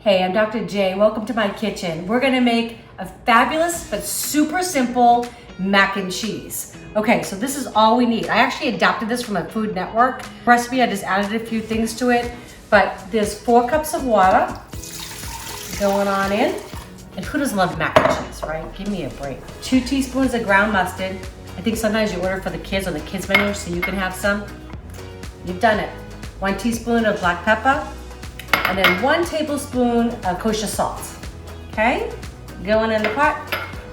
Hey, I'm Dr. J. Welcome to my kitchen. We're gonna make a fabulous but super simple mac and cheese. Okay, so this is all we need. I actually adapted this from a Food Network recipe. I just added a few things to it, but there's 4 cups of water going on in. And who doesn't love mac and cheese, right? Give me a break. 2 teaspoons of ground mustard. I think sometimes you order for the kids on the kids menu so you can have some. You've done it. 1 teaspoon of black pepper. And then 1 tablespoon of kosher salt, okay? Going in the pot.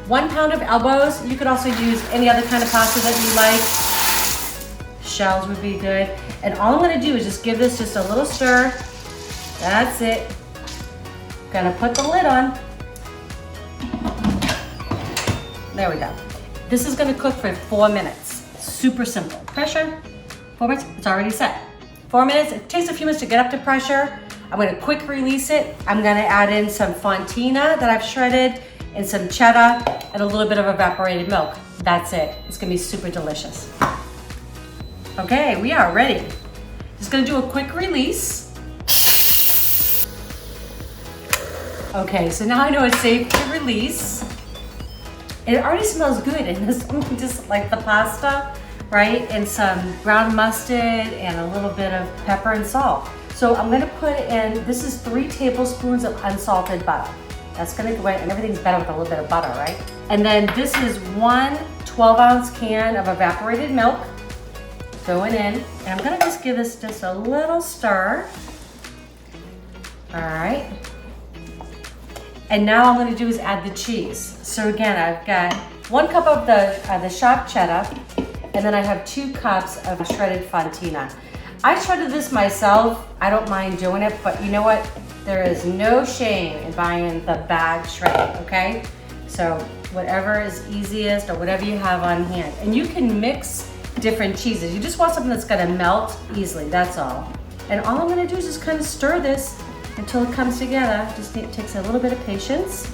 1 pound of elbows. You could also use any other kind of pasta that you like. Shells would be good. And all I'm gonna do is just give this just a little stir. That's it. Gonna put the lid on. There we go. This is gonna cook for 4 minutes. Super simple. Pressure, 4 minutes, it's already set. 4 minutes, it takes a few minutes to get up to pressure. I'm gonna quick release it. I'm gonna add in some fontina that I've shredded and some cheddar and a little bit of evaporated milk. That's it. It's gonna be super delicious. Okay, we are ready. Just gonna do a quick release. Okay, so now I know it's safe to release. It already smells good, and this just like the pasta, right? And some ground mustard and a little bit of pepper and salt. So I'm gonna put in, this is 3 tablespoons of unsalted butter. That's gonna go in, and everything's better with a little bit of butter, right? And then this is 1 12-ounce can of evaporated milk going in. And I'm gonna just give this just a little stir. All right. And now all I'm gonna do is add the cheese. So again, I've got 1 cup of the sharp cheddar, and then I have 2 cups of shredded fontina. I shredded this myself. I don't mind doing it, but you know what? There is no shame in buying the bag shredded, okay? So whatever is easiest or whatever you have on hand. And you can mix different cheeses. You just want something that's gonna melt easily, that's all. And all I'm gonna do is just kind of stir this until it comes together. It takes a little bit of patience.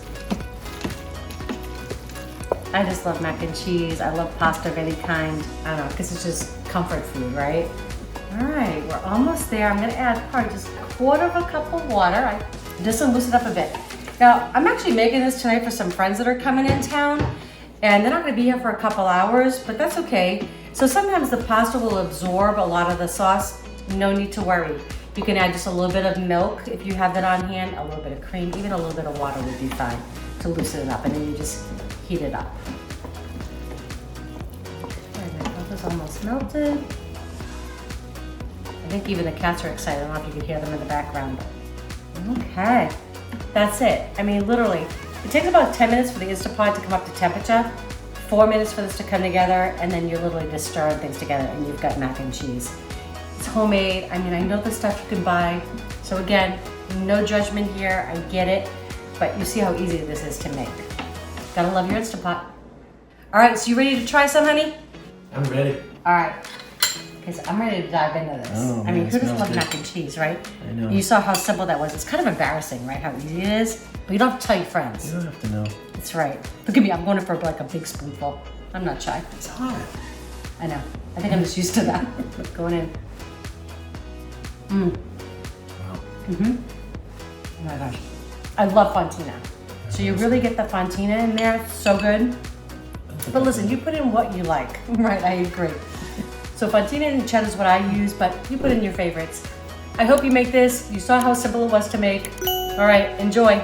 I just love mac and cheese. I love pasta of any kind. I don't know, because it's just comfort food, right? All right, we're almost there. I'm gonna add probably just 1/4 cup of water. Just to loosen it up a bit. Now, I'm actually making this tonight for some friends that are coming in town, and they're not gonna be here for a couple hours, but that's okay. So sometimes the pasta will absorb a lot of the sauce. No need to worry. You can add just a little bit of milk if you have that on hand, a little bit of cream, even a little bit of water would be fine to loosen it up, and then you just heat it up. Okay, my milk is almost melted. I think even the cats are excited. I don't know if you can hear them in the background. Okay, that's it. I mean, literally, it takes about 10 minutes for the Instant Pot to come up to temperature, 4 minutes for this to come together, and then you're literally just stirring things together and you've got mac and cheese. It's homemade. I mean, I know the stuff you can buy. So again, no judgment here. I get it, but you see how easy this is to make. Gotta love your Instant Pot. All right, so you ready to try some, honey? I'm ready. All right. So I'm ready to dive into this. Oh, I mean, man, who doesn't love good. mac and cheese, right? I know. You saw how simple that was. It's kind of embarrassing, right? How easy it is. But you don't have to tell your friends. You don't have to know. That's right. Look at me. I'm going for like a big spoonful. I'm not shy. It's hot. I know. I think I'm just used to that. Going in. Wow. Oh my gosh. I love fontina. So you really get the fontina in there. It's so good. But listen, you put in what you like. Right, I agree. So fontina and cheddar is what I use, but you put in your favorites. I hope you make this. You saw how simple it was to make. All right, enjoy.